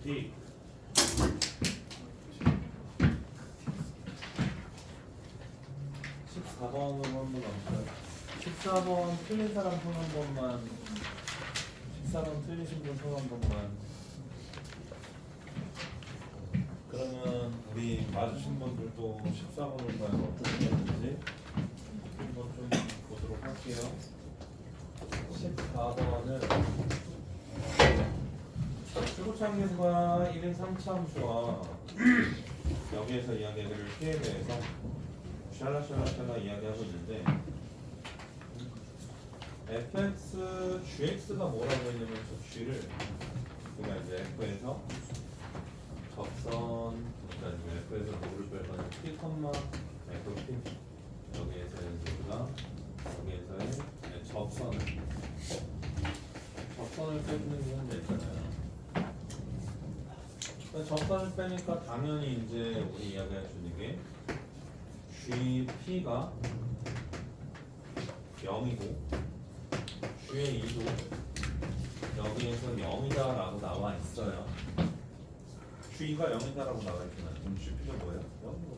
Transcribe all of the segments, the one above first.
D 14번으로 한번 넘겨요. 14번 틀린 사람 손 한 번만. 14번 틀리신 분 손 한 번만. 그러면 우리 맞으신 분들도 14번을 봐서 어떻게 했는지 한번 좀 보도록 할게요. 14번은 주구창계수가 1인 3차함수와 여기에서 이야기를 P에 대해서 샬라샬라샬라 이야기하고 있는데 fx, gx가 뭐라고 했냐면 저 g를 우리가 이제 f에서 접선 그러니까 f에서 뭐를 뺄 거냐 p, fp 여기에서의 우리가 여기에서의 접선을 빼주는 게 현재 있잖아요. 접선을 빼니까 당연히 이제 우리 이야기할 수 있는 게 GP가 0이고 G의 2도 여기에서 0이다 라고 나와 있어요. G가 0이다 라고 나와 있지만 그럼 GP가 뭐예요? 0이고.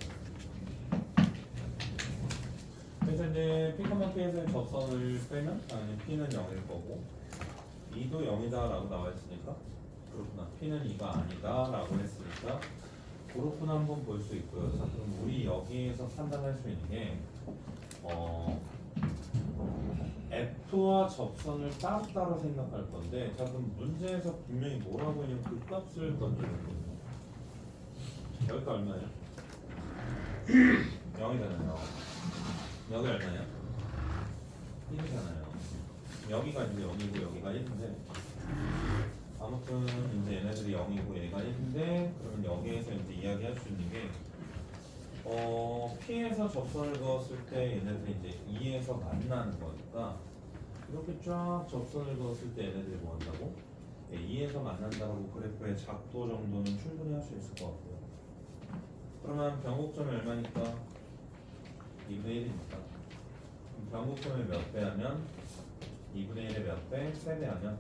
그래서 이제 P, P에서 접선을 빼면 당연히 P는 0일 거고 2도 0이다 라고 나와 있으니까 그렇구나. P는 2가 아니다 라고 했으니까 그렇구나 한번 볼 수 있고요. 자, 그럼 우리 여기에서 판단할 수 있는 게 F와 접선을 따로따로 생각할 건데 자 그럼 문제에서 분명히 뭐라고 했냐면 그 값을 던져줬거든요. 여기가 얼마예요? 0이잖아요. 여기 얼마예요? 1이잖아요. 여기가 이제 0이고 여기가 1인데 아무튼 이제 얘네들이 0이고 얘가 1인데 그러면 여기에서 이제 이야기할 수 있는 게 P에서 접선을 그었을 때 얘네들이 이제 2에서 만나는 거니까 이렇게 쫙 접선을 그었을 때 얘네들이 뭐 한다고? 2에서 만난다고 그래프의 작도 정도는 충분히 할 수 있을 것 같고요. 그러면 변곡점이 얼마니까? 2분의 1이니까 변곡점을 몇 배 하면? 2분의 1의 몇 배? 3배 하면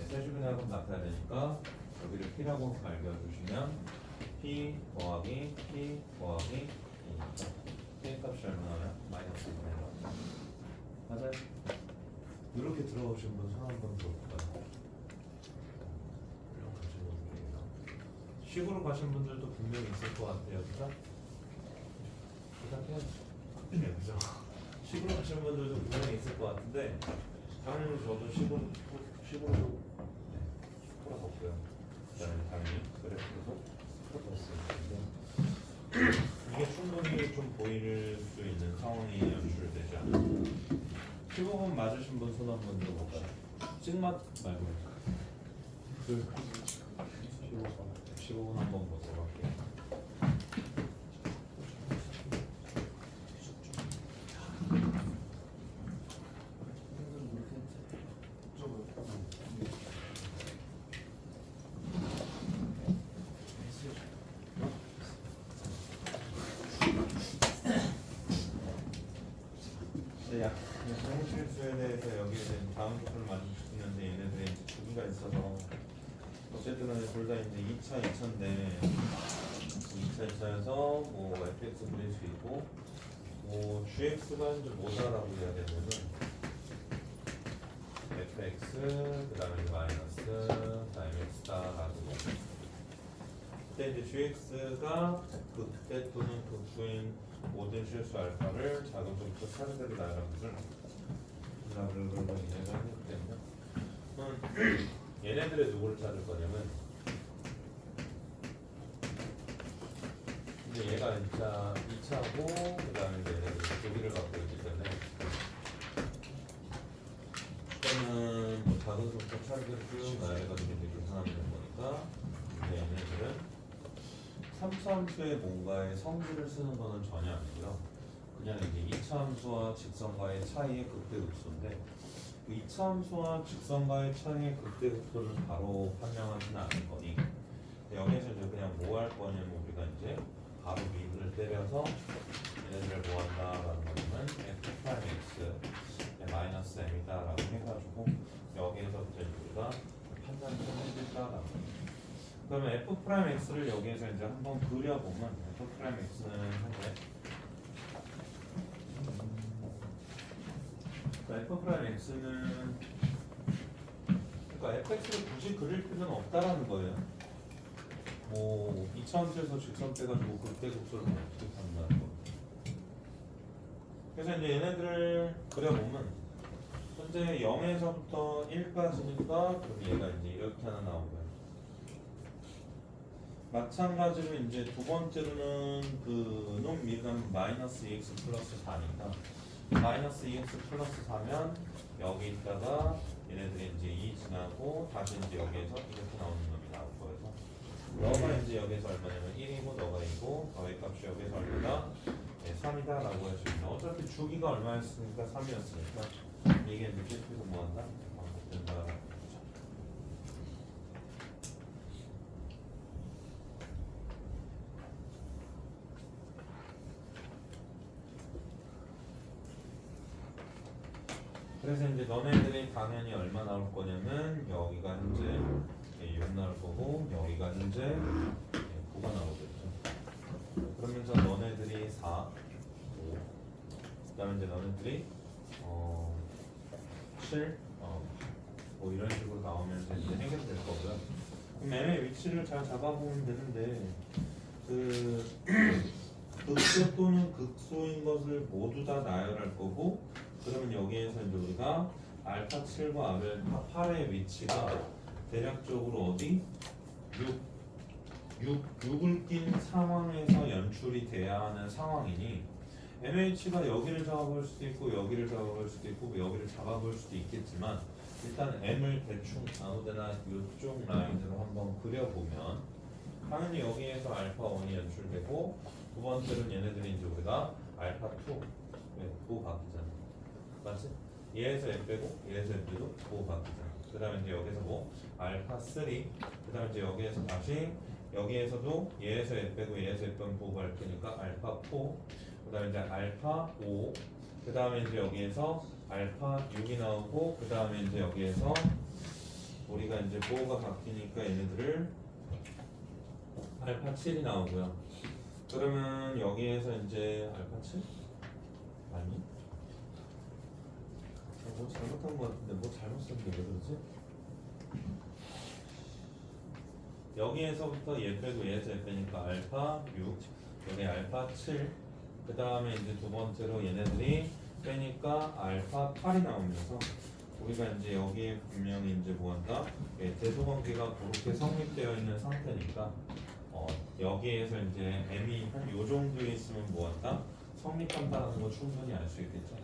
세주분하고 나타나야 되니까 여기를 P라고 밝혀주시면 P 더하기 P 더하기 2니까 P 값이 얼마 나와요? 마이너스 2분의 1 맞아요? 이렇게 들어오신 분 손 한번 들어볼까요? 이렇게 가신 분들이에요. 식으로 가신 분들도 분명히 있을 것 같아요. 그죠? 해야지. 네, 그죠? 식으로 가신 분들도 분명히 있을 것 같은데 당연히 저도 식으로 풀어봤고요. 그다음에 당연히 그래프도 풀어봤어요. 이게 충분히 좀 보일 수 있는 상황이 연출되지 않을까. 15분 맞으신 분 손 한번 들어볼까요? 찍맛 말고 15분 한번 보도록 할게요. 정실수에 대해서 여기에 대한 다음 부분을 만들었는데 얘네들이 이제 두 개가 있어서 어쨌든 간에 둘 다 이제 2차, 2차인데 2차, 2차에서 뭐 fx 그릴 수 있고 뭐 gx가 이제 뭐다라고 해야 되면은 fx 그 다음에 마이너스 그 다음에 x다라고 그때 이제 gx가 극대 또는 극수인 모든 실수 알파를 작은점부터 차례대로 나열하는 라블을 이해가 했기 때문에 얘네들의 누구를 찾을 거냐면 이제 얘가 2차고 그 다음에 얘네들이 두 개를 갖고 있기 때문에 그러면 뭐 작은점부터 차례대로 쭉 나열해가지고 이제 계산하면 되는 거니까 이제 얘네들은 3차 함수의 뭔가의 성질을 쓰는 거는 전혀 아니고요. 그냥 이제 2차 함수와 직선과의 차이의 극대극소인데 그 2차 함수와 직선과의 차이의 극대극소를 바로 판명하지는 않을 거니 여기에서 이제 그냥 뭐 할 거냐면 우리가 이제 바로 미분을 때려서 얘네들을 뭐 한다라는 거는 f'(x) 마이너스 m이다 라고 해가지고 여기에서부터 우리가 판단을 해줄까라는 거예요. 그러면 f 프라임 x를 여기에서 이제 한번 그려보면 f 프라임 x는 현재 f 프라임 x는 그러니까 fx를 굳이 그릴 필요는 없다라는 거예요. 뭐 이차원에서 직선 빼가지고 그때 곡선을 어떻게 판다는 거. 그래서 이제 얘네들을 그려보면 현재 0에서부터 1까지니까 그럼 얘가 이제 이렇게 하나 나온 거예요. 마찬가지로 이제 두 번째로는 그놈 미르가면 마이너스 2x 플러스 4니까 마이너스 2x 플러스 4면 여기 있다가 얘네들이 이제 2 지나고 다시 이제 여기에서 이렇게 나오는 놈이 나올 거여서 너가 이제 여기서 얼마냐면 1이고 너가 2고 너의 값이 여기서 얼마다 3이다 라고 할 수 있는. 어차피 주기가 얼마였으니까 3이었으니까 이게 이제 계속해서 뭐한다? 반복된다 라고 하죠. 그래서 이제 너네들이 당연히 얼마 나올 거냐면 여기가 현재 6 나올 거고 여기가 현재 9가 나오겠죠. 그러면서 너네들이 4, 5, 그 다음에 이제 너네들이 7, 뭐 이런 식으로 나오면서 이제 해결될 거고요. 그럼 M의 위치를 잘 잡아보면 되는데 그 극소 또는 극소인 것을 모두 다 나열할 거고 그러면 여기에서 이제 우리가 알파 7과 알파 8의 위치가 대략적으로 어디? 6을 낀 상황에서 연출이 돼야 하는 상황이니 MH가 여기를 잡아볼 수도 있고 여기를 잡아볼 수도 있고 여기를 잡아볼 수도 있겠지만 일단 M을 대충 아무데나 이쪽 라인으로 한번 그려보면 당연히 여기에서 알파 1이 연출되고 두 번째로는 얘네들이 이제 우리가 알파 2 9 바뀌잖아. 맞지? 얘에서 F 빼고 얘에서 F 빼도 9 바뀌잖아. 그 다음에 이제 여기서 뭐 알파 3 그 다음에 이제 여기에서 다시 여기에서도 얘에서 F 빼고 얘에서 F 빼면 9 바뀌니까 알파 4 그 다음에 이제 알파 5 그 다음에 이제 여기에서 알파 6이 나오고 그 다음에 이제 여기에서 우리가 이제 뭐가 바뀌니까 얘네들을 알파 7이 나오고요. 그러면 여기에서 이제 알파 7? 아니? 뭐 잘못한 것 같은데 뭐 잘못 썼는데 왜 그러지? 여기에서부터 얘 빼고 얘에서 얘 빼니까 알파 6 여기 알파 7 그 다음에 이제 두 번째로 얘네들이 빼니까 알파 8이 나오면서 우리가 이제 여기에 분명히 이제 뭐한다? 대소관계가 그렇게 성립되어 있는 상태니까 여기에서 이제 m이 한 요 정도에 있으면 뭐한다? 성립한다는 거 충분히 알 수 있겠죠.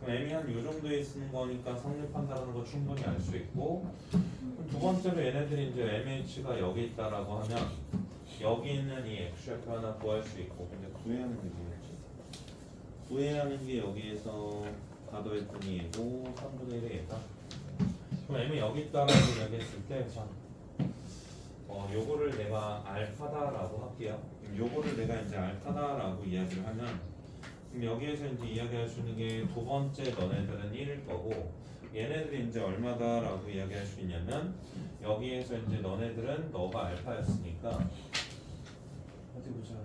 그럼 m이 한 요 정도에 있는 거니까 성립한다는 거 충분히 알 수 있고 두 번째로 얘네들이 이제 MH가 여기 있다라고 하면 여기 있는 이 X좌표 하나 구할 수 있고 근데 구해야 하는 게 뭐였지? 구해야 하는 게 여기에서 가도했더니 얘고 3분의 1의 얘다. 그럼 M이 여기 있다라고 이야기했을 때 자, 요거를 내가 알파다라고 할게요. 그럼 요거를 내가 이제 알파다라고 이야기를 하면 그럼 여기에서 이제 이야기할 수 있는 게 두 번째 너네들은 1일 거고 얘네들이 이제 얼마다라고 이야기할 수 있냐면 여기에서 이제 너네들은 너가 알파였으니까 어디 보자.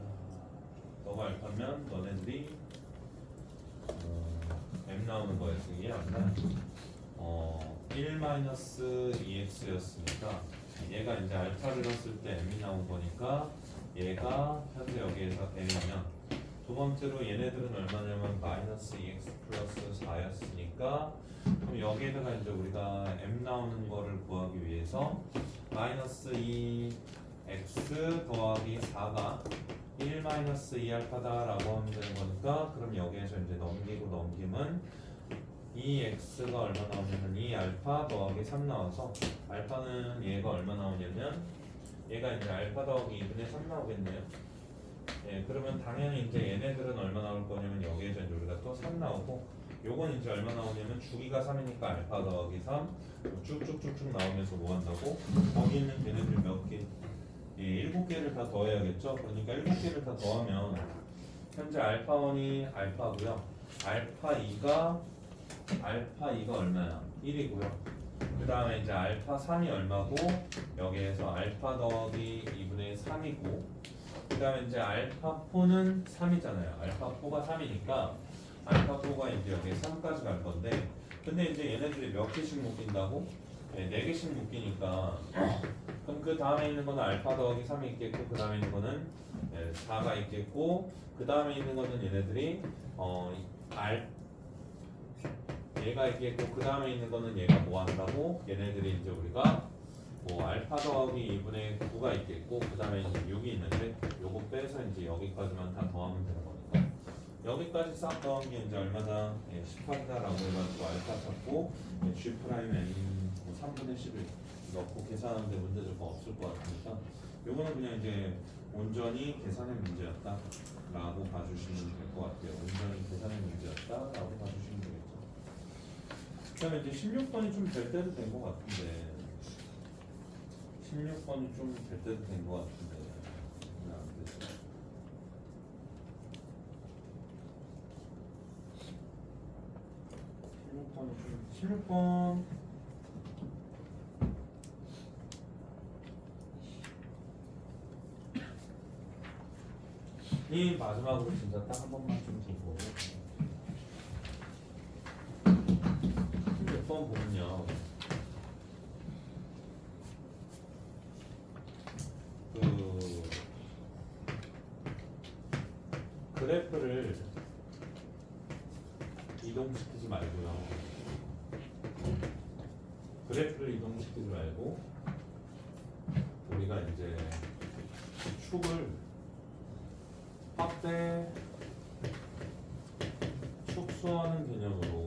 너가 알파면 너네들이 M 나오는 거였어. 이게 아니라 1-2x였으니까 얘가 이제 알파를 넣었을 때 m이 나온 거니까 얘가 현재 여기에서 m이면 두 번째로 얘네들은 얼마냐면 마이너스 2x 플러스 4였으니까 그럼 여기에다가 이제 우리가 m 나오는 거를 구하기 위해서 마이너스 2x 더하기 4가 1-2알파다 라고 하면 되는 거니까 그럼 여기에서 이제 넘기고 넘기면 2x가 얼마 나오냐면 2알파 더하기 3 나와서 알파는 얘가 얼마 나오냐면 얘가 이제 알파 더하기 2분의 3 나오겠네요. 예, 그러면 당연히 이제 얘네들은 얼마 나올 거냐면 여기에서 이제 우리가 또 3 나오고 요건 이제 얼마 나오냐면 주기가 3이니까 알파 더하기 3 쭉쭉쭉쭉 나오면서 뭐 한다고? 거기 있는 걔네들 몇 개? 7개를 다 더해야겠죠? 그러니까 7개를 다 더하면 현재 알파1이 알파고요. 알파2가 얼마야? 1이고요. 그 다음에 이제 알파 3이 얼마고 여기에서 알파 더하기 2분의 3이고 그 다음에 이제 알파 4는 3이잖아요. 알파 4가 3이니까 알파 4가 이제 여기에 3까지 갈 건데 근데 이제 얘네들이 몇 개씩 묶인다고? 네, 4개씩 묶이니까 그럼 그 다음에 있는 거는 알파 더하기 3이 있겠고 그 다음에 있는 거는 4가 있겠고 그 다음에 있는 거는 얘네들이 얘가 있겠고 그 다음에 있는 거는 얘가 뭐 한다고? 얘네들이 이제 우리가 뭐 알파 더하기 2분의 9가 있겠고 그 다음에 이제 6이 있는데 요거 빼서 이제 여기까지만 다 더하면 되는 거니까 여기까지 싹 더한 게 이제 얼마다? 18이다라고 해가지고 알파 찾고 G 프라임 N 3분의 10을 넣고 계산하는데 문제가 없을 것 같으니까 요거는 그냥 이제 온전히 계산의 문제였다라고 봐주시면 될 것 같아요. 온전히 계산의 문제였다라고 봐주시면 되겠죠. 그다음에 이제 16번이 좀 될 때도 된 것 같은데 16번이 좀 될 때도 된 것 같은데 왜 안 됐어? 16번 이 마지막으로 진짜 딱 한 번만 좀 보고 16번 보면요 그 그래프를 이동시키지 말고요 그래프를 이동시키지 말고 우리가 이제 축을 확대 축소하는 개념으로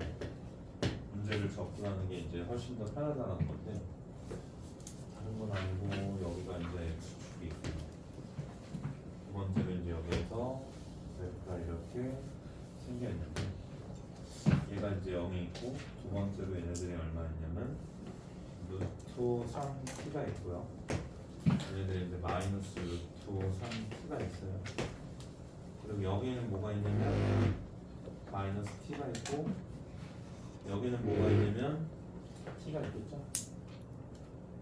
문제를 접근하는 게 이제 훨씬 더 편하다는 건데 다른 건 아니고 여기가 이제 X축이 있고 두 번째로 이제 여기에서 그래프가 이렇게 생겨 있는데 얘가 이제 0이 있고 두 번째로 얘네들이 얼마였냐면 루트 3t가 있고요 얘네들이 이제 마이너스 루트 3t가 있어요 그리고 여기에는 뭐가 있냐면 마이너스 t가 있고 여기는 뭐가 있냐면 t가 있겠죠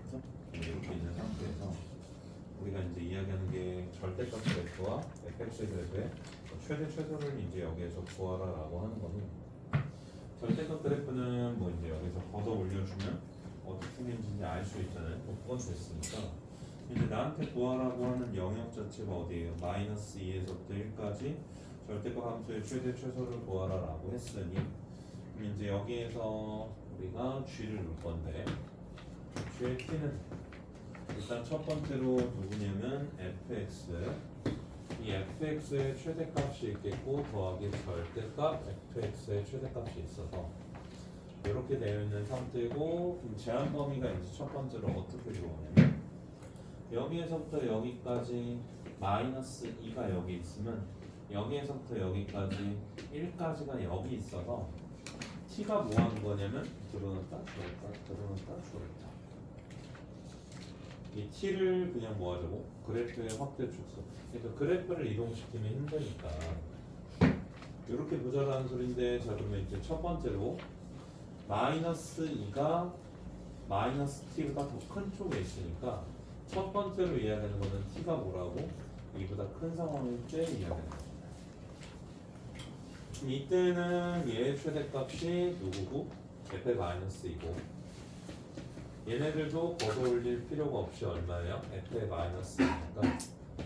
그래서 이렇게 있는 상태에서 우리가 이제 이야기하는 게 절대값 그래프와 fx 그래프의 최대 최소를 이제 여기에서 구하라라고 하는 거는 절대값 그래프는 뭐 이제 여기서 걷어 올려주면 어떻게 생긴지 알 수 있잖아요. 그건 됐으니까 이제 나한테 구하라고 하는 영역 자체가 어디예요? 마이너스 2에서부터 1까지 절대값 함수의 최대 최소를 구하라라고 했으니 이제 여기에서 우리가 g를 넣을 건데 g의 t는 일단 첫 번째로 누구냐면 fx 이 fx의 최대값이 있겠고 더하기 절대값 fx의 최대값이 있어서 이렇게 되어 있는 상태고 그럼 제한 범위가 이제 첫 번째로 어떻게 들어오냐면 여기에서부터 여기까지 마이너스 2가 여기 있으면 여기에서부터 여기까지 1까지가 여기 있어서 t가 뭐 하는 거냐면 들어놨다 줄었다 들어놨다 줄었다 이 t를 그냥 뭐 하자고 그래프의 확대 축소 그러니까 그래프를 이동시키면 힘드니까 이렇게 보자라는 소리인데 자 그러면 이제 첫 번째로 마이너스 2가 마이너스 t보다 더 큰 쪽에 있으니까 첫 번째로 이야기하는 거는 t가 뭐라고? 2보다 큰 상황일 때 이야기하는 겁니다. 이때는 얘의 최대값이 누구고? f의 마이너스이고 얘네들도 걷어 올릴 필요가 없이 얼마예요? f의 마이너스니까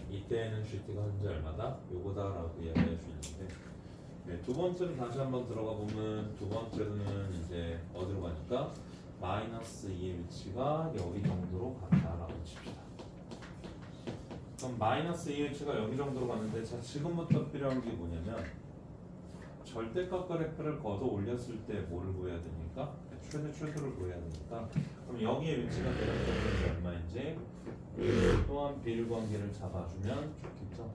이때는 GT가 현재 얼마다? 요거다라고 이야기할 수 있는데 네, 두 번째로 다시 한번 들어가 보면 두 번째로는 이제 어디로 가니까 마이너스 2의 위치가 여기 정도로 갔다라고 칩시다. 그럼 마이너스 2의 위치가 여기 정도로 갔는데 자 지금부터 필요한 게 뭐냐면 절대값 그래프를 걷어 올렸을 때 뭐를 구해야 됩니까? 최대 최소를 구해야 되니까 그럼 여기에 위치가 되는 것이 얼마인지 또한 비율관계를 잡아주면 좋겠죠.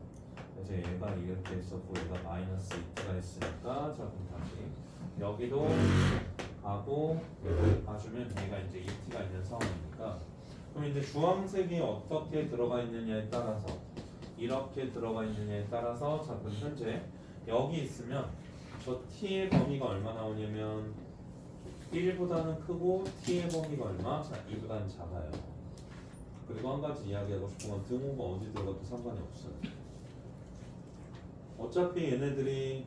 그래서 얘가 이렇게 있었고 얘가 마이너스 2t가 있으니까 자 그럼 다시 여기도 가고 여기 봐주면 얘가 이제 2t가 있는 상황이니까 그럼 이제 주황색이 어떻게 들어가 있느냐에 따라서 이렇게 들어가 있느냐에 따라서 자 그럼 현재 여기 있으면 저 t의 범위가 얼마 나오냐면 1보다는 크고 t의 범위가 얼마? 자, 2보다는 작아요. 그리고 한 가지 이야기하고 싶은 건 등호가 어디 들어가도 상관이 없어요. 어차피 얘네들이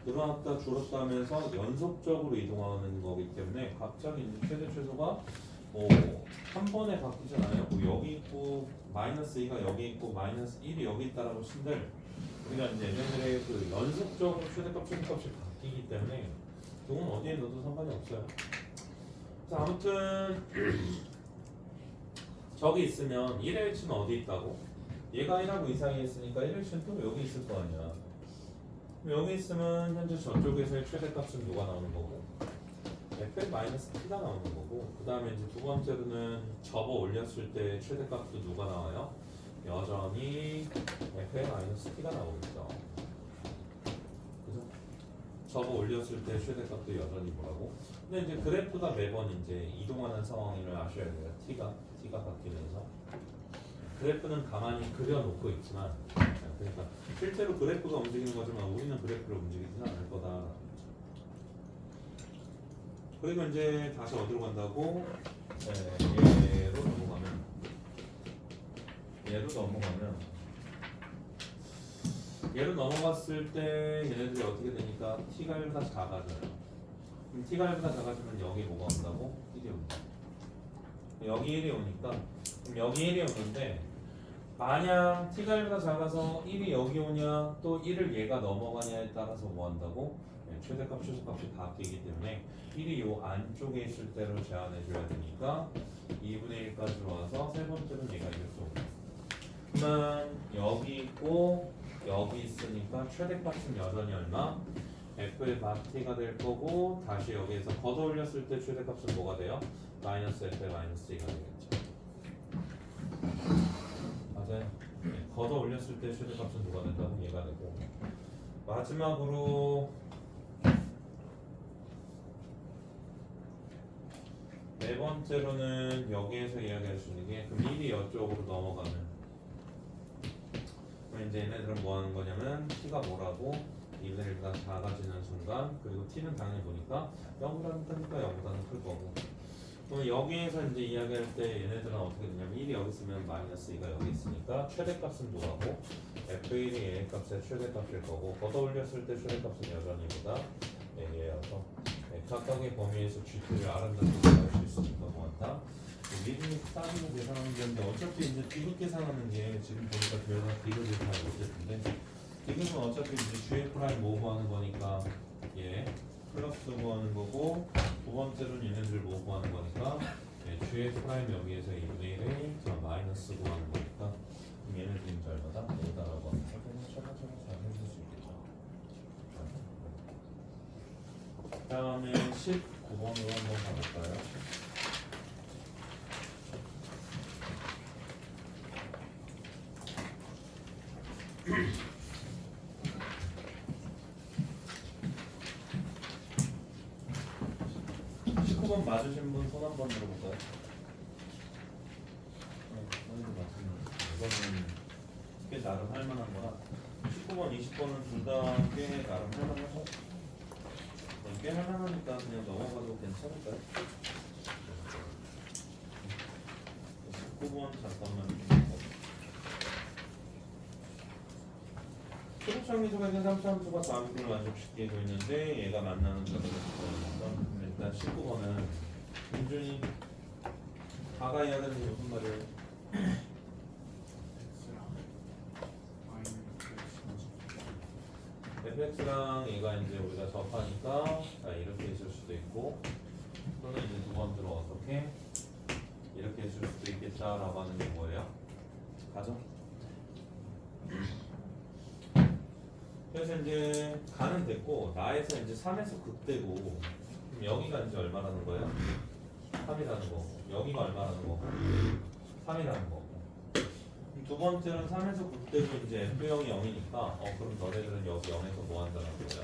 늘어났다 줄었다 하면서 연속적으로 이동하는 거기 때문에 갑자기 이제 최대 최소가 한 번에 바뀌잖아요. 여기 있고 마이너스 2가 여기 있고 마이너스 1이 여기 있다라고 친들 우리가 이제 얘네들의 그 연속적으로 최대값 최대값이 바뀌기 때문에 등은 어디에 넣어도 상관이 없어요. 자, 아무튼 저기 있으면 1의 위치는 어디 있다고? 얘가 1하고 이 사이에 있으니까 1의 위치는 또 여기 있을 거 아니야. 여기 있으면 현재 저쪽에서의 최대값은 누가 나오는 거고 f-t가 나오는 거고 그 다음에 이제 두 번째로는 접어 올렸을 때 최대값도 누가 나와요? 여전히 f-t가 나오겠죠. 그죠? 접어 올렸을 때 최대값도 여전히 뭐라고? 근데 이제 그래프가 매번 이제 이동하는 상황을 아셔야 돼요. t가 바뀌면서 그래프는 가만히 그려놓고 있지만 그러니까 실제로 그래프가 움직이는 거지만 우리는 그래프를 움직이지는 않을 거다. 그리고 이제 다시 어디로 간다고? 얘로 넘어갔을 때 얘네들이 어떻게 되니까 t가 1보다 작아져요. 그럼 t가 1보다 작아지면 여기 뭐가 온다고? 1이 온다. 여기 1이 오니까 그럼 여기 1이 오는데 만약 t가 1보다 작아서 1이 여기 오냐 또 1을 얘가 넘어가냐에 따라서 뭐 한다고? 최대값 최소값이 바뀌기 때문에 1이 요 안쪽에 있을 때로 제한해 줘야 되니까 2분의 1까지 와서 세 번째는 얘가 이렇게 오고 그러면 여기 있고 여기 있으니까 최대값은 여전히 얼마? f의 t가 될 거고 다시 여기에서 걷어 올렸을 때 최대값은 뭐가 돼요? 마이너스 f의 마이너스 t가 되겠죠. 맞아요. 걷어 올렸을 때 최대값은 누가 된다고? 얘가 되고 마지막으로 네 번째로는 여기에서 이야기할 수 있는 게 그럼 1이 이쪽으로 넘어가면 그럼 이제 얘네들은 뭐 하는 거냐면 t가 뭐라고 2분의 1보다 작아지는 순간 그리고 t는 당연히 보니까 0보다는 크니까 0보다는 클 거고 그럼 여기에서 이제 이야기할 때 얘네들은 어떻게 되냐면 1이 여기 있으면 마이너스 2가 여기 있으니까 최대값은 뭐라고 f1이 얘 값의 최대값일 거고 걷어 올렸을 때 최대값은 여전히 보다 얘여서 각각의 범위에서 GT를 아름답게 구할 수 있으니까 뭐한다? 미리 따지고 계산하는 게 있는데 어차피 이제 디귿 계산하는 게 지금 보니까 별다 디귿을 잘 못했는데 디귿은 어차피 이제 GA 프라임 뭐 구하는 거니까 얘 플러스 구하는 거고 두 번째로는 얘네들 뭐 구하는 거니까 GA 프라임 여기에서 2분의 1에 저 마이너스 구하는 거니까 얘네들이 이제 얼마다? 5다라고 하면서 차근차근 잘 해줄 수 있겠죠. 그 다음에 19번으로 한번 가볼까요? 맞으신 분 손 한번 들어볼까요? 네, 이거는 꽤 나름 할만한 거라 19번, 20번은 둘 다 꽤 나름 할만하죠? 꽤 할만하니까 그냥 넘어가도 괜찮을까요? 19번 잠깐만 초록창미소에서 3차함수가 다음을 만족시키고 있는데 얘가 만나는 거는 일단 19번은 공준이 다가 해야 되는 게 무슨 말이에요? fx랑 얘가 이제 우리가 접하니까 자 이렇게 있을 수도 있고 또는 이제 두 번째로 어떻게 이렇게 있을 수도 있겠다라고 하는 게 뭐예요? 가죠? 그래서 이제 가는 됐고 나에서 이제 3에서 극대고 그럼 여기가 이제 얼마라는 거예요? 3이라는 거고 여기가 얼마라는 거고 3이라는 거고 두 번째는 3에서 극대고 이제 F0이 0이니까 그럼 너네들은 여기 0에서 뭐 한다는 거예요?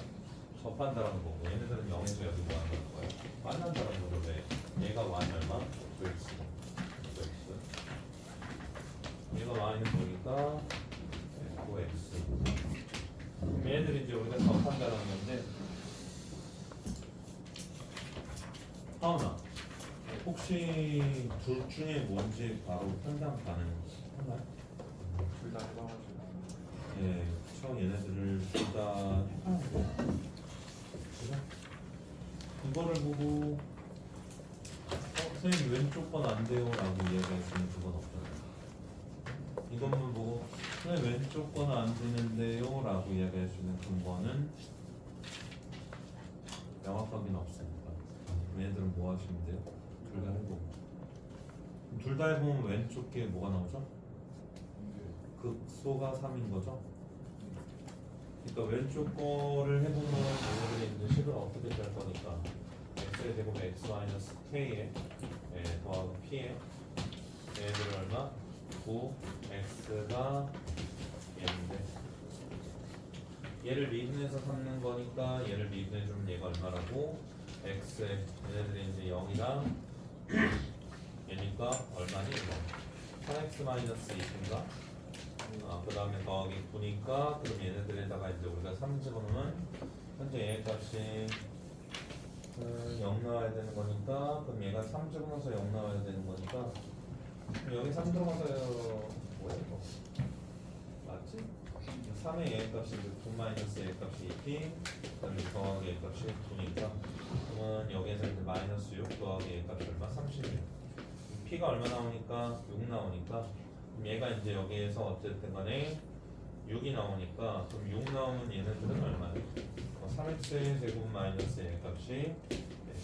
접한다라는 거고 얘네들은 0에서 여기 뭐 한다는 거예요? 만난다는 거죠. 왜? 얘가 y는 얼마? fx 얘가 y는 뭐니까 fx 얘네들이 이제 우리가 접한다라는 건데 하은아, 혹시 둘 중에 뭔지 바로 판단 가능한가요? 둘 다 해봐가지고 예, 저 얘네들을 둘 다 해봐야 돼요. 그죠? 이거를 보고 선생님 왼쪽 건 안 돼요 라고 이야기할 수 있는 그건 없잖아요. 이것만 보고 선생님 왼쪽 건 안 되는데요 라고 이야기할 수 있는 근거는 명확하게는 없으니까 얘네들은 뭐 하시면 돼요? 둘 다 해보고 둘 다 해보면 왼쪽 게 뭐가 나오죠? 극소가 3인 거죠? 그러니까 왼쪽 거를 해보면 얘네들이 이제 식을 어떻게 짤 거니까 x의 제곱 x-k에 더하기 p에 얘네들 얼마? 9 x가 얘인데 얘를 미분해서 삼는 거니까 얘를 미분해주면 얘가 얼마라고? x 얘네들이 이제 0이랑 얘니까 얼마니? 4x-2인가? 그 다음에 더하기 9니까 그럼 얘네들에다가 이제 우리가 3 집어넣으면 현재 얘 값이 0 나와야 되는 거니까 그럼 얘가 3 집어넣어서 0 나와야 되는 거니까 그럼 여기 3 들어가서 뭐야 이거? 맞지? 3의 얘 값이 9 얘 값이 2p 그 다음에 더하기 얘 값이 9니까 그러면 여기에서 이제 마이너스 6 더하기 얘 값이 얼마? 31 p가 얼마 나오니까 6 나오니까 그럼 얘가 이제 여기에서 어쨌든 간에 6이 나오니까 그럼 6 나오면 얘네들은 얼마예요? 3x 제곱 마이너스 얘 값이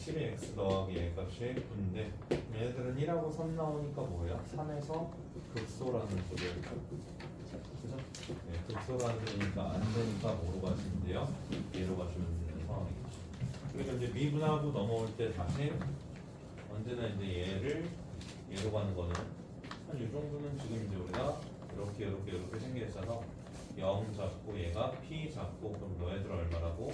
12x 더하기 얘 값이 9인데 얘네들은 1하고 3 나오니까 뭐예요? 3에서 극소라는 소리예요. 그죠? 네, 극소라는 소리니까 안 되니까 뭐로 가시면 돼요? 얘로 가시면 되는 상황이겠죠. 그러니까 이제 미분하고 넘어올 때 다시 언제나 이제 얘를 얘로 가는 거는 한 이 정도는 지금 이제 우리가 이렇게 생겨 있어서 0 잡고 얘가 p 잡고 그럼 너희들 얼마라고?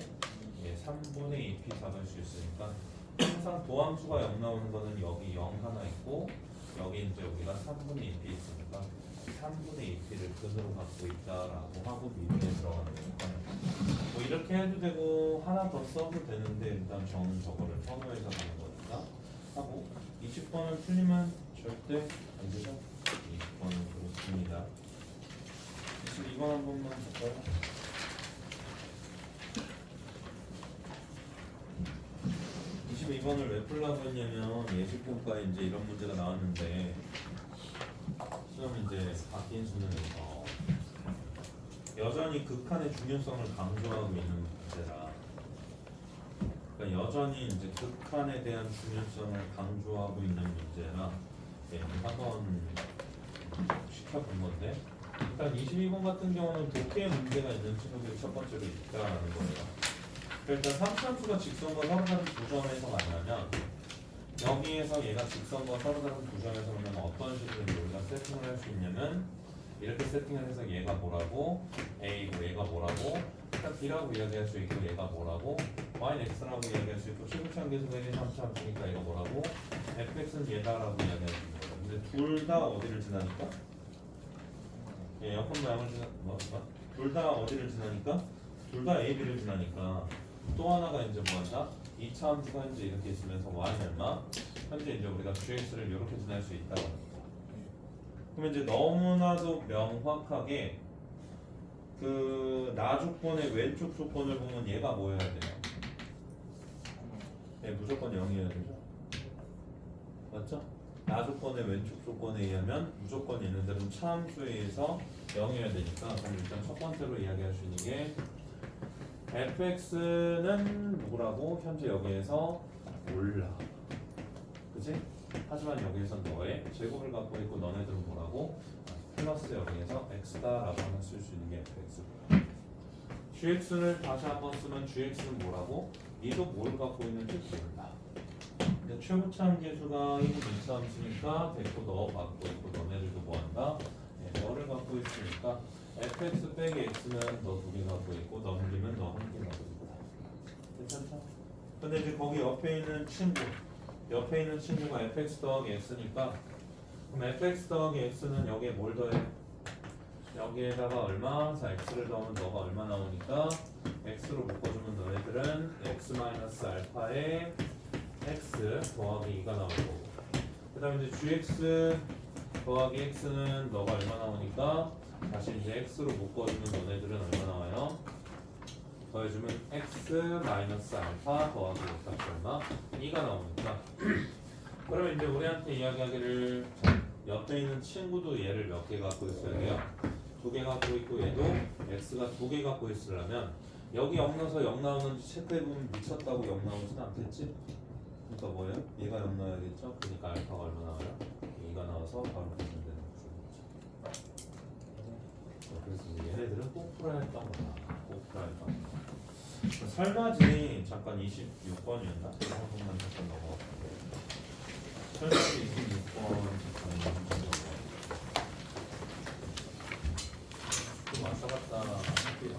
예, 3분의 2p 잡을 수 있으니까 항상 도함수가 0 나오는 거는 여기 0 하나 있고 여기 이제 우리가 3분의 2p 있으니까 3분의 2p를 근으로 갖고 있다라고 하고 미분에 들어가는 거니까 뭐 이렇게 해도 되고 하나 더 써도 되는데 일단 저는 저거를 선호해서 가는 거니까 하고 20번은 틀리면 절대 안 되죠? 20번은 그렇습니다. 22번 한 번만 볼까요? 22번을 왜 풀라고 했냐면 예식평가에 이제 이런 문제가 나왔는데 시험 이제 바뀐 수능에서 여전히 극한의 중요성을 강조하고 있는 문제라 그러니까 여전히 이제 극한에 대한 중요성을 강조하고 있는 문제라 예, 한번 시켜본 건데 일단 22번 같은 경우는 독해의 문제가 있는 친구들이 첫 번째로 있다라는 거예요. 일단 3차함수가 직선과 서로 다른 두 점에서 만나면 여기에서 얘가 직선과 서로 다른 두 점에서 만나면 어떤 식으로 우리가 세팅을 할 수 있냐면 이렇게 세팅을 해서 얘가 뭐라고 A고 얘가 뭐라고 일단 B라고 이야기할 수 있고 얘가 뭐라고 Y는 X라고 이야기할 수 있고 시구차함계수가 3차함수니까 얘가 뭐라고 fx는 얘다라고 이야기할 수 있는 거예요. 근데 둘 다 어디를 지나니까? 예, 여권 모양을 둘 다 어디를 지나니까? 둘 다 A, B를 지나니까 또 하나가 이제 뭐한다? 2차 함수가 현재 이렇게 있으면서 Y는 얼마? 현재 이제 우리가 GX를 이렇게 지날 수 있다고 합니다. 그러면 이제 너무나도 명확하게 그 나 조건의 왼쪽 조건을 보면 얘가 뭐 해야 돼요? 네, 무조건 0이어야 되죠? 맞죠? 나 조건의 왼쪽 조건에 의하면 무조건 얘네들은 차함수에 의해서 0이어야 되니까 그럼 일단 첫 번째로 이야기할 수 있는 게 fx는 누구라고? 현재 여기에서 몰라 그치? 하지만 여기에서 너의 제곱을 갖고 있고 너네들은 뭐라고? 플러스 여기에서 x다라고 하면 쓸 수 있는 게 fx고요. gx를 다시 한번 쓰면 gx는 뭐라고? 니도 뭘 갖고 있는지 몰라. 근데 최고차함계수가 1분 2차 함수니까 됐고 너 갖고 있고 너네들도 뭐한다? 네, 너를 갖고 있으니까 fx 빼기 x는 너 두 개 갖고 있고 넘기면 너 한 개 갖고 있다. 괜찮죠? 근데 이제 거기 옆에 있는 친구가 fx 더하기 x니까 그럼 fx 더하기 x는 여기에 뭘 더해? 여기에다가 얼마? 자 x를 넣으면 너가 얼마 나오니까 x로 묶어주면 너희들은 x-알파에 x 더하기 2가 나오고 그 다음에 이제 gx 더하기 x는 너가 얼마 나오니까 다시 이제 x로 묶어주면 너네들은 얼마 나와요? 더해주면 x 마이너스 알파 더하기 값이 얼마? 2가 나오니까 그러면 이제 우리한테 이야기하기를 옆에 있는 친구도 얘를 몇 개 갖고 있어야 돼요? 2개 갖고 있고 얘도 x가 2개 갖고 있으려면 여기 0 넣어서 0 나오는지 체크해보면 미쳤다고 0 나오진 않겠지? 그러니까 뭐예요? 얘가 0 나와야겠죠? 그러니까 알파가 얼마 나와요? 2가 나와서 바로 보면 되는 거죠. 그래서 이제 얘네들은 꼭 풀어야 할 거구나. 꼭 풀어야 할 거구나. 설마지 잠깐 26번이었나? 한 번만 잠깐 넘어갈게요. 설마지 26번 잠깐 넘어갈게요. 좀 왔다 갔다 할게요.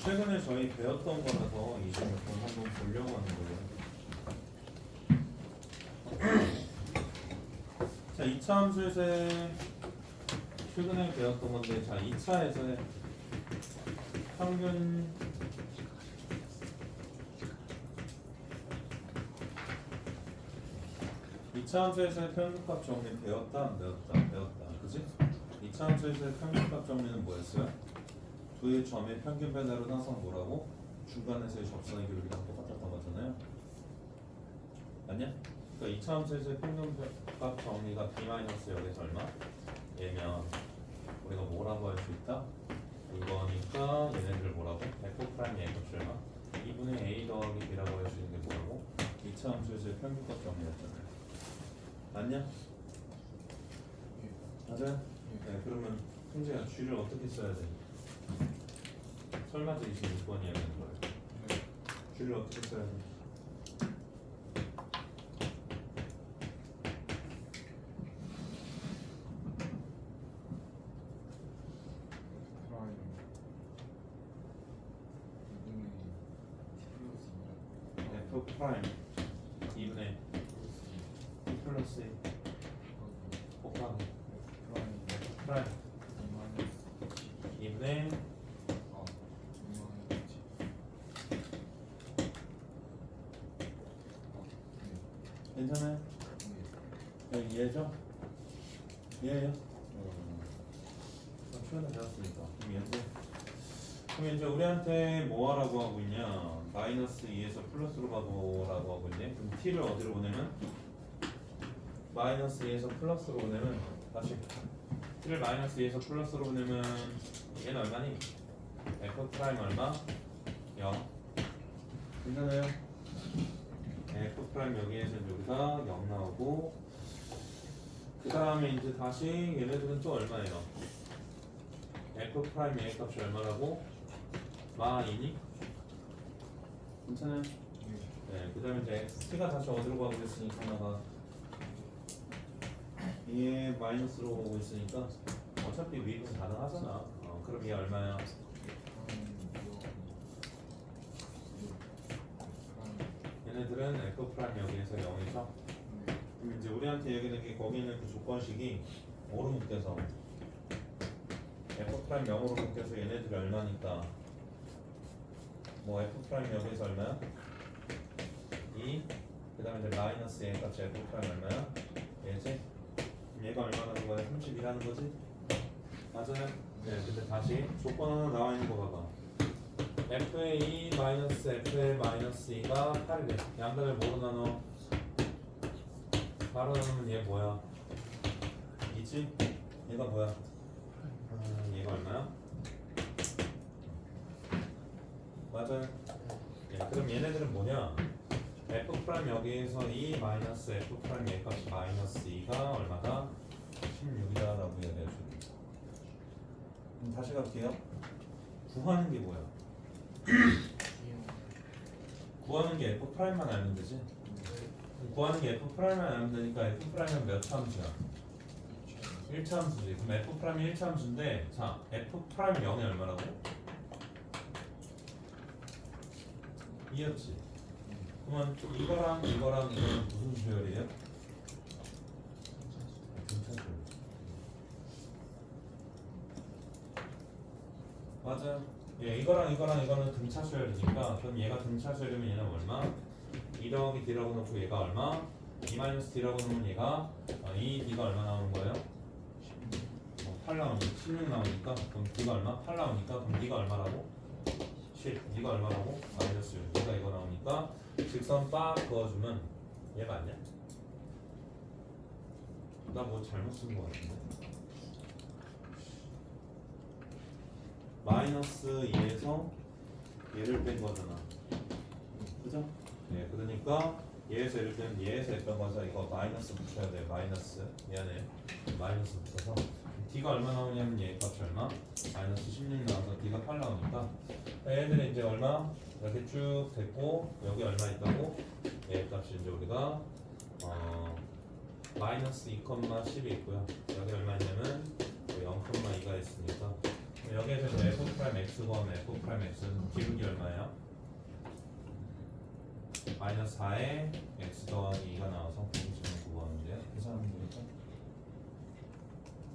최근에 저희 배웠던 거라서 26번 한번 보려고 하는 거예요. 자, 2차 함수에서 최근에 배웠던 건데, 자, 2차에서 평균 이차 함수에서의 평균값 정리 배웠다, 안 배웠다, 배웠다, 그지? 2차 함수에서의 평균값 정리는 뭐였어요? 두 점의 평균 변화로 나선 뭐라고? 중간에서의 접선의 기록이랑 똑같았던 거잖아요. 아니야? 그러니까 2차 함수에서의 평균값 정리가 b-여기서 얼마? 얘면 우리가 뭐라고 할 수 있다? 이거니까 얘네들 뭐라고? f' 얘 값이 얼마? 2분의 a 더하기 b라고 할 수 있는 게 뭐라고? 2차 함수에서의 평균값 정리였잖아요. 맞냐? 맞아요? 네, 그러면 승재야 쥐를 어떻게 써야 돼? 설마지 26번이야 되는 거예요. 쥐를 어떻게 써야 돼? F 프라임 2분의 T 플러스 곱하기 프라임 2분의 괜찮아요? 네, 이해죠? 이해해요? 최근에 배웠으니까 그럼 얘인데 그럼 이제 우리한테 뭐 하라고 하고 있냐 마이너스 2에서 플러스로 가보라고 하고 있네 그럼 t를 어디로 보내면 마이너스 2에서 플러스로 보내면 다시 t를 마이너스 2에서 플러스로 보내면 얘는 얼마니? f 프라임 얼마? 0 괜찮아요? f 프라임 여기에서 여기가 0 나오고 그 다음에 이제 다시 얘네들은 또 얼마예요? f 프라임 a 값이 얼마라고? 마 2니? 괜찮아요? 네, 그 다음에 이제 t가 다시 어디로 가고 있으니까 하나가 얘 마이너스로 오고 있으니까 어차피 미분 가능하잖아. 그럼 얘 얼마야? 얘네들은 f 프라임 여기에서 0이죠. 그럼 이제 우리한테 얘기하는 게 거기 있는 그 조건식이 5로 묶여서 f 프라임 0으로 묶여서 얘네들이 얼마니까 뭐 f 프라임 여기에서 얼마야? 2. 그 다음에 이제 마이너스 얘 값이 f 프라임 얼마야? 얘지? 얘가 얼마라는 거야? 30이라는 거지? 맞아요? 네, 근데 다시 조건 하나 나와 있는 거 봐봐. f의 2 마이너스 f의 마이너스 2가 8이래. 양변을 뭐로 나눠? 바로 나누면 얘 뭐야? 2지? 얘가 뭐야? 얘가 얼마야? 맞아요? 네, 그럼 얘네들은 뭐냐? f 프라임 여기에서 2 마이너스 f 프라임 얘 값이 마이너스 2가 얼마다? 16이다 라고 이야기할 수 있습니다. 그럼 다시 갈게요. 구하는 게 뭐야? 구하는 게 f 프라임만 알면 되지? 구하는 게 f 프라임만 알면 되니까 f 프라임은 몇 차 함수야? 1차 함수지. 그럼 f 프라임이 1차 함수인데 자 f 프라임 0이 얼마라고? 2였지. 그러면 이거랑 이거는 무슨 수열이에요? 등차수열. 맞아요. 예, 이거랑 이거는 등차수열이니까 그럼 얘가 등차수열이면 얘는 얼마? 2 더하기 D라고 놓고 얘가 얼마? 2 마이너스 D라고 놓으면 얘가 2D가 얼마 나오는 거예요? 8 나오니까 16 나오니까 그럼 D가 얼마? 8 나오니까 그럼 D가 얼마라고? 10. D가 얼마라고? 마이너스 6. D가 이거 나오니까 직선 빡 그어주면 얘 맞냐? 나 뭐 잘못 쓴 거 같은데. 마이너스 2에서 얘를 뺀 거잖아. 그죠? 네, 그러니까 얘에서 얘를 빼면 얘에서 얘 뺀 거서 이거 마이너스 붙여야 돼. 마이너스. 미안해. 마이너스 붙여서 D가 얼마 나오냐면 얘 값이 얼마? 마이너스 16 나와서 D가 8 나오니까 얘들은 이제 얼마? 이렇게 쭉 됐고 여기 얼마 있다고? 얘 값이 이제 우리가 마이너스 2,10이 있고요. 여기 얼마 있냐면 0,2가 있으니까 여기에서 f 프라임 x 구하면 f 프라임 x는 기울기 얼마예요? 마이너스 4에 x 더하기 2가 나와서 공식을 구하는데요. 계산하면 되겠죠?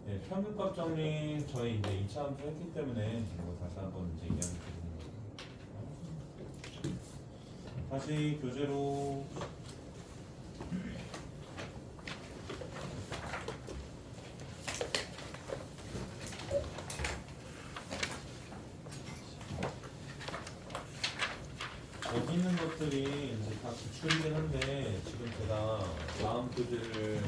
네, 평균값 정리 저희 이제 2차 함수 했기 때문에 이거 다시 한번 이제 얘기하면 되는 거예요. 다시 교재로 여기 있는 것들이 이제 다 기출이긴 한데 지금 제가 다음 교재를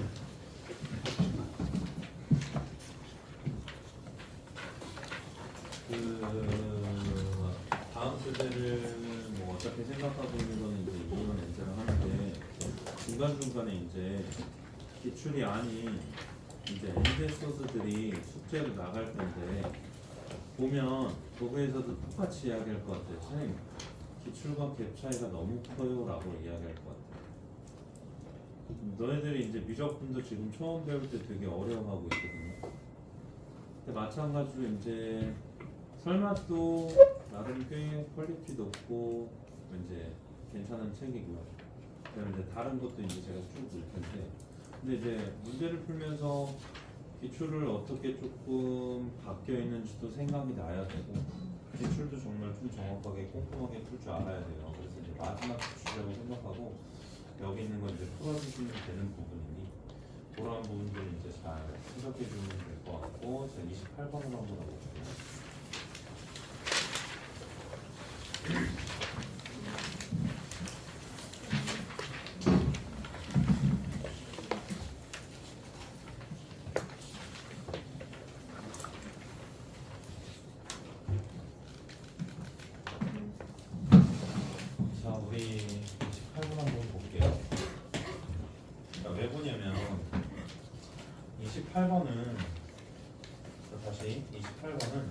다음 교재를 뭐 어차피 생각하고 있는 거는 이제 이번 엔제를 하는데 중간중간에 이제 기출이 아닌 이제 엔제 소스들이 숙제로 나갈 건데 보면 거기에서도 똑같이 이야기할 것 같아요. 선생님 기출과 갭 차이가 너무 커요 라고 이야기할 것 같아요. 너희들이 이제 미적분도 지금 처음 배울 때 되게 어려워하고 있거든요. 근데 마찬가지로 이제 설마도 나름 꽤 퀄리티 높고 이제 괜찮은 책이고요. 그다음에 이제 다른 것도 이제 제가 쭉 볼 텐데, 근데 이제 문제를 풀면서 기출을 어떻게 조금 바뀌어 있는지도 생각이 나야 되고, 기출도 정말 좀 정확하게 꼼꼼하게 풀 줄 알아야 돼요. 그래서 이제 마지막 기출이라고 생각하고 여기 있는 건 이제 풀어주시면 되는 부분이니 그런 부분들 이제 잘 생각해 주면 될 것 같고, 제가 28번을 한번 해볼게요. 자, 우리 28번 한번 볼게요. 자, 왜 보냐면 28번은 다시 28번은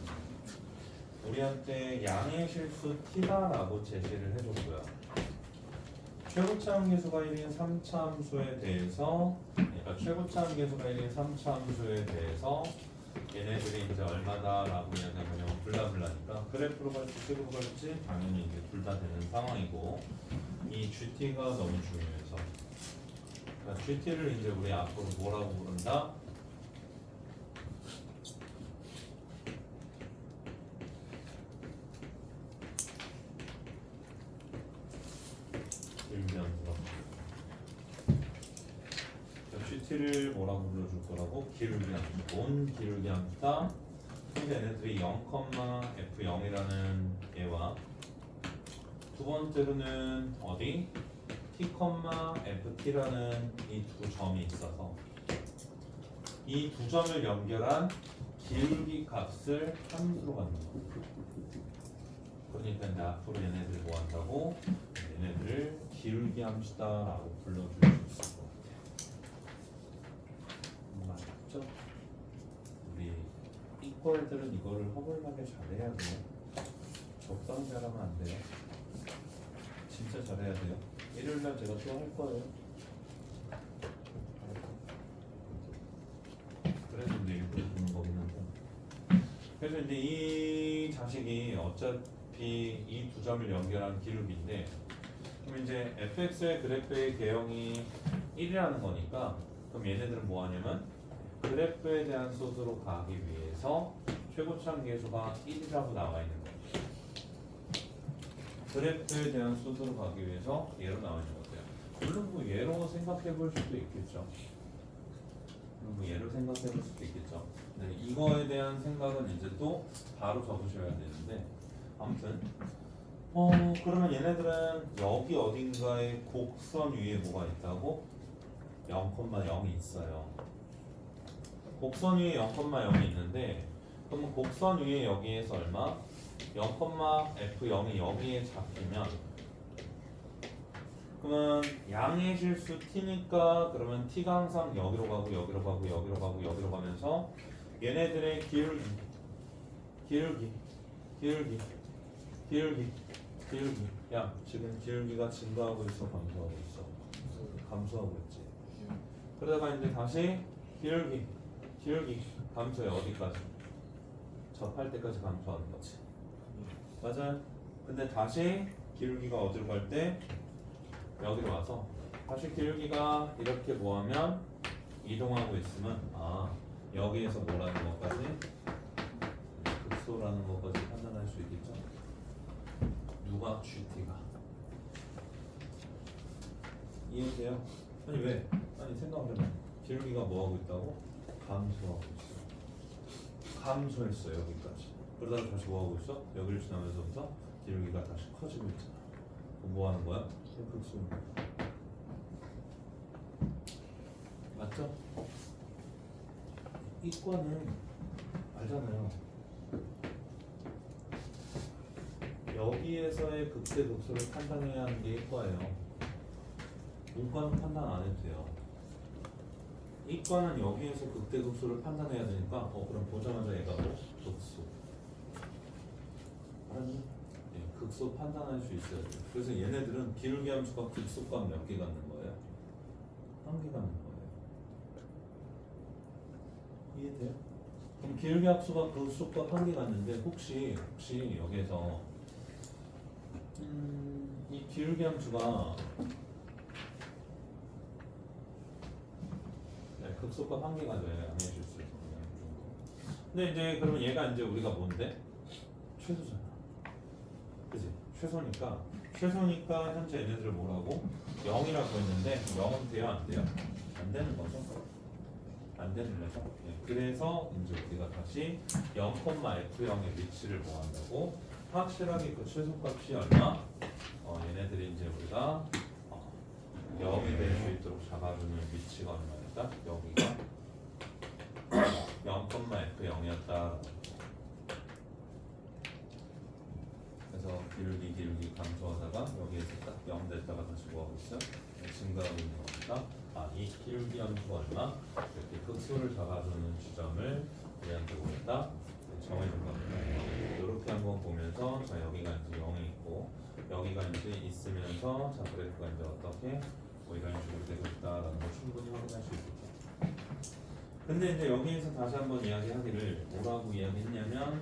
우리한테 양의 실수 t다라고 제시를 해줬고요. 최고차 함계수가 1인 3차 함수에 대해서, 그러니까 최고차 함계수가 1인 3차 함수에 대해서 얘네들이 이제 얼마다라고 이야기하면 블라블라니까 그래프로 갈지 식으로 갈지 당연히 이제 둘 다 되는 상황이고, 이 GT가 너무 중요해서 그러니까 GT를 이제 우리 앞으로 뭐라고 부른다? GT를 뭐라고 불러줄 거라고? 기울기 함수. 뭔 기울기 함수다? 근데 얘네들이 0,f0이라는 얘와 두 번째로는 어디? t,ft라는 이 두 점이 있어서 이 두 점을 연결한 기울기 값을 함수로 갖는 거. 그러니까 이제 앞으로 얘네들 뭐 한다고? 얘네들을 기울기 함수다라고 불러줄 수 있을 것 같아요. 맞죠? 우리 이퀄들은 이거를 허물나게 잘해야 돼요. 적당히 잘하면 안 돼요. 진짜 잘해야 돼요. 일요일날 제가 또 할 거예요. 그래서 이제 일부러 보는 거긴 한데. 그래서 이제 이 자식이 어차피 이 두 점을 연결한 기울기인데, 그럼 이제 fx의 그래프의 개형이 1이라는 거니까, 그럼 얘네들은 뭐 하냐면 그래프에 대한 소스로 가기 위해서 최고치항 계수가 1이라고 나와 있는 거예요. 그래프에 대한 수도로 가기 위해서 얘로 나와 있는 거예요. 물론 뭐 얘로 생각해 볼 수도 있겠죠. 뭐 얘로 생각해 볼 수도 있겠죠. 네, 이거에 대한 생각은 이제 또 바로 적으셔야 되는데 아무튼 그러면 얘네들은 여기 어딘가에 곡선 위에 뭐가 있다고? 0,0이 있어요. 곡선 위에 0,0이 있는데 그러면 곡선 위에 여기에서 얼마? 0,f0이 여기에 잡히면 그러면 양의 실수 t니까 그러면 t가 항상 여기로 가고 여기로 가고 여기로 가고 여기로 가면서 얘네들의 기울기 야 지금 기울기가 증가하고 있어 감소하고 있어? 감소하고 있지. 그러다가 이제 다시 기울기 감소해. 어디까지? 접할 때까지 감소하는 거지. 맞아요. 근데 다시 기울기가 어디로 갈 때? 여기로 와서 다시 기울기가 이렇게 뭐하면 이동하고 있으면 여기에서 뭐라는 것까지? 극소라는 것까지 판단할 수 있겠죠. 누가? GT가. 이해돼요? 아니 왜? 아니 생각을 해봐. 기울기가 뭐하고 있다고? 감소하고 있어. 감소했어 여기까지. 그러다가 다시 뭐하고 있어? 여기를 지나면서부터 기울기가 다시 커지고 있잖아. 그럼 뭐 하는 거야? 극소. 맞죠? 이과는 알잖아요. 여기에서의 극대극소를 판단해야 하는 게 이과예요. 문과는 판단 안 해도 돼요. 이과는 여기에서 극대극소를 판단해야 되니까 그럼 보자마자 얘가 뭐? 극소. 알았니? 예, 극소 판단할 수 있어야 돼요. 그래서 얘네들은 기울기 함수가 극소값 몇 개 갖는 거예요? 한 개 갖는 거예요. 이해돼요? 그럼 기울기 함수가 극소값 한 개 갖는데 혹시 여기에서 이 기울기 함수가 극소값 한 개 가져야 양의 실수. 근데 이제 그러면 얘가 이제 우리가 뭔데? 최소잖아. 그치? 최소니까 현재 얘네들을 뭐라고? 0이라고 했는데 0은 돼요? 안 돼요? 안 되는 거죠? 안 되는 거죠? 네. 그래서 이제 우리가 다시 0,f0의 위치를 뭐 한다고? 확실하게 그 최소값이 얼마? 얘네들이 이제 우리가 0이 될 수 있도록 잡아주는 위치가 얼마였다? 여기가 0,f0이었다. 그래서 기울기 감소하다가 여기에서 딱 0 됐다가 다시 뭐하고 있어? 증가하고 있는 겁니다. 이 기울기 함수가 얼마? 이렇게 극소를 잡아주는 지점을 우리한테 보겠다. 정해준 겁니다. 이렇게 한번 보면서 자 여기가 이제 0이 있고 여기가 이제 있으면서 자 그래프가 이제 어떻게 이런 식으로 되고 있다라는 걸 충분히 확인할 수 있겠죠. 근데 이제 여기에서 다시 한번 이야기하기를 뭐라고 이야기했냐면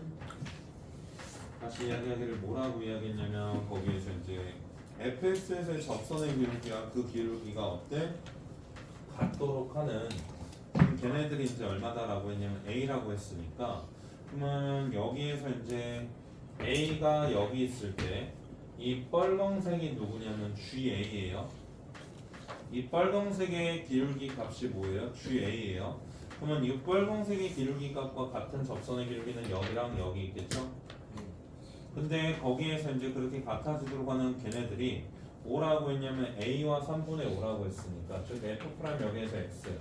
거기에서 이제 fx에서의 접선의 기울기와 그 기울기가 어때? 같도록 하는 지금 걔네들이 이제 얼마다라고 했냐면 a라고 했으니까 그러면 여기에서 이제 a가 여기 있을 때 이 빨강색이 누구냐면 GA예요. 이 빨강색의 기울기 값이 뭐예요? GA예요. 그러면 이 빨강색의 기울기 값과 같은 접선의 기울기는 여기랑 여기 있겠죠? 근데 거기에서 이제 그렇게 같아지도록 하는 걔네들이 뭐라고 했냐면 A와 3분의 5라고 했으니까 즉 F' 여기에서 X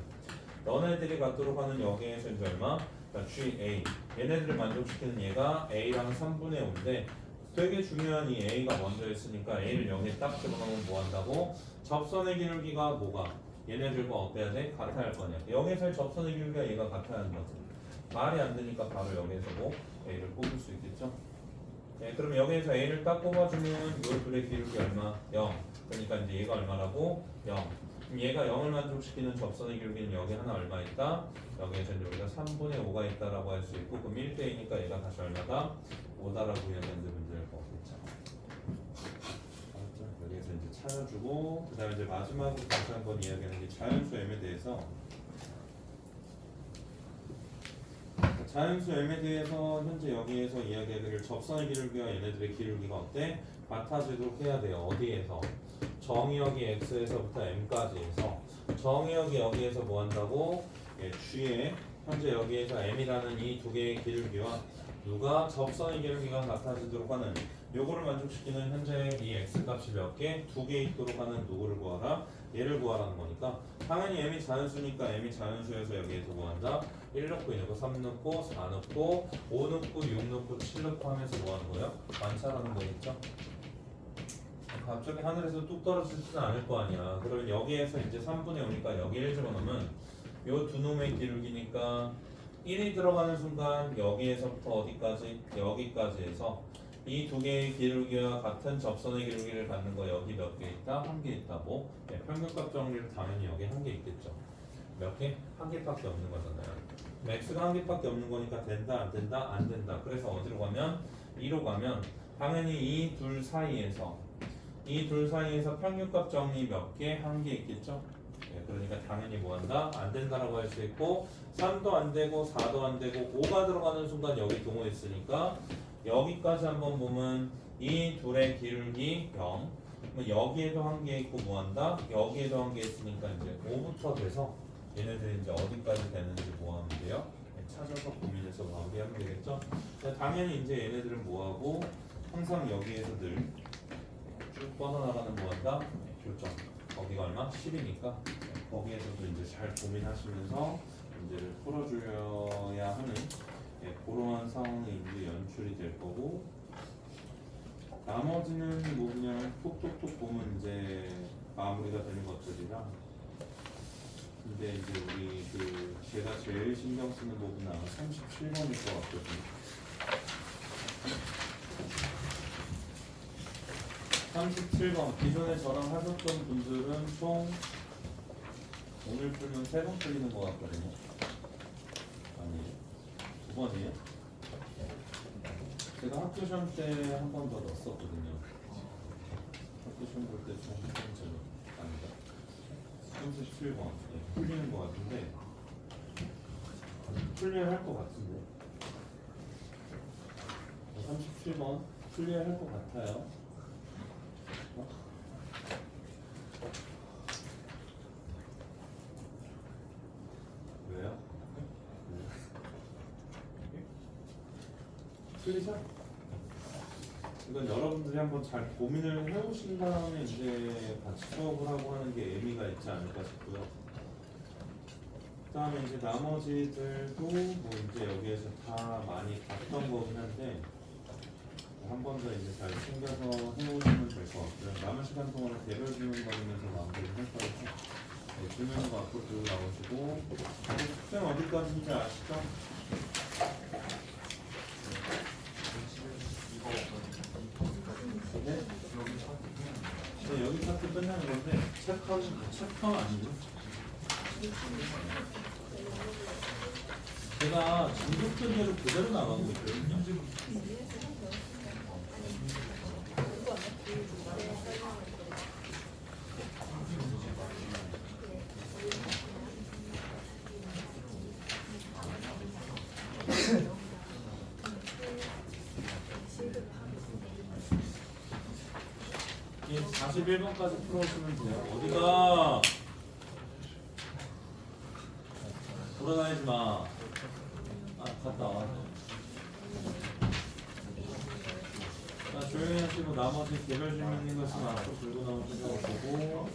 너네들이 갖도록 하는 여기에서 이제 얼마? 그러니까 GA 얘네들을 만족시키는 얘가 A랑 3분의 5인데 되게 중요한 이 A가 먼저 있으니까 A를 여기에 딱 집어넣으면 뭐 한다고? 접선의 기울기가 뭐가? 얘네들과 어때야 돼? 같아야 할 거냐 여기에서의 접선의 기울기가 얘가 같아야 하는 거지 말이 안 되니까 바로 여기에서 뭐 A를 뽑을 수 있겠죠? 네, 그럼 여기에서 A를 딱 뽑아주면 요 둘의 기울기 얼마? 0 그러니까 이제 얘가 얼마라고? 0 그럼 얘가 0을 만족시키는 접선의 기울기는 여기 하나 얼마 있다? 여기에서 이제 우리가 3분의 5가 있다라고 할 수 있고 그럼 1대2니까 얘가 다시 얼마다? 5다라고 이야기하는데 문제될 거 없겠죠. 알았죠? 여기에서 이제 찾아주고 그 다음에 이제 마지막으로 다시 한번 이야기하는 게 자연수 M에 대해서 자연수 m에 대해서 현재 여기에서 이야기하기를 접선의 기울기와 얘네들의 기울기가 어때? 같아지도록 해야 돼요. 어디에서? 정의역이 x에서부터 m까지에서 정의역이 여기에서 뭐 한다고? 예, G에 현재 여기에서 m이라는 이 두 개의 기울기와 누가 접선의 기울기가 같아지도록 하는 요거를 만족시키는 현재 이 x 값이 몇 개? 두 개 있도록 하는 누구를 구하라? 얘를 구하라는 거니까 당연히 m이 자연수니까 m이 자연수여서 여기에서 구한다. 1 넣고 2 넣고 3 넣고 4 넣고 5 넣고 6 넣고 7 넣고 하면서 뭐 하는 거예요? 관찰하는 거겠죠? 갑자기 하늘에서 뚝 떨어지지는 않을 거 아니야. 그러면 여기에서 이제 3분의 5니까 여기 1 집어넣으면 요 두 놈의 기울기니까 1이 들어가는 순간 여기에서부터 어디까지? 여기까지 해서 이 두 개의 기울기와 같은 접선의 기울기를 갖는 거 여기 몇 개 있다? 한 개 있다고? 네, 평균값 정리를 당연히 여기 한 개 있겠죠. 몇 개? 한 개밖에 없는 거잖아요. x가 한 개밖에 없는 거니까 된다 안 된다? 안 된다. 그래서 어디로 가면? 2로 가면 당연히 이 둘 사이에서 평균값 정리 몇 개? 한 개 있겠죠. 네, 그러니까 당연히 뭐 한다? 안 된다라고 할 수 있고 3도 안 되고 4도 안 되고 5가 들어가는 순간 여기 동호했으니까 여기까지 한번 보면 이 둘의 기울기 0. 그럼 여기에도 한 개 있고 뭐 한다? 여기에도 한 개 있으니까 이제 5부터 돼서 얘네들이 이제 어디까지 되는지 뭐 하면 돼요? 네, 찾아서 고민해서 마무리하면 되겠죠? 당연히 이제 얘네들은 뭐 하고 항상 여기에서 늘 쭉 뻗어나가는 뭐 한다? 교점. 거기가 얼마? 10이니까 거기에서도 이제 잘 고민하시면서 문제를 풀어줘야 하는 그러한 상황이 이제 연출이 될 거고 나머지는 뭐 그냥 톡톡톡 보면 이제 마무리가 되는 것들이라 근데 이제 우리 그 제가 제일 신경 쓰는 부분은 아마 37번일 것 같거든요. 37번 기존에 저랑 하셨던 분들은 총 오늘 풀면 3번 풀리는 것 같거든요. 아니에요? 2번이에요? 제가 학교 시험 때 한 번 더 넣었었거든요. 학교 시험 볼 때 총 한 번째로 아니다. 37번 예, 풀리는 것 같은데 풀려야 할 것 같은데 37번 풀려야 할 것 같아요. 왜요? 틀리죠? 이건 여러분들이 한번 잘 고민을 해오신 다음에 이제 같이 수업을 하고 하는 게 의미가 있지 않을까 싶고요. 그 다음에 이제 나머지들도 뭐 이제 여기에서 다 많이 봤던 거긴 한데 한 번 더 이제 잘 챙겨서 해오시면 될 것 같고요. 남은 시간 동안은 개별 질문 받으면서 마무리를 할 거예요. 네, 질문도 앞으로 들고 나오시고 쌤 어디까지인지 아시죠? 네? 네, 여기 파트 끝나는 건데 챕터 아니죠? 제가 중급들 대로 그대로 나가고 있거든요. 이 41번까지 풀어주면 돼요. 어디가? 돌아다니지 마. 아, 갔다 와. 자, 조용히 하시고 나머지 개별 질문 있는 거 있으면 앞으로 들고 나오셔서 보고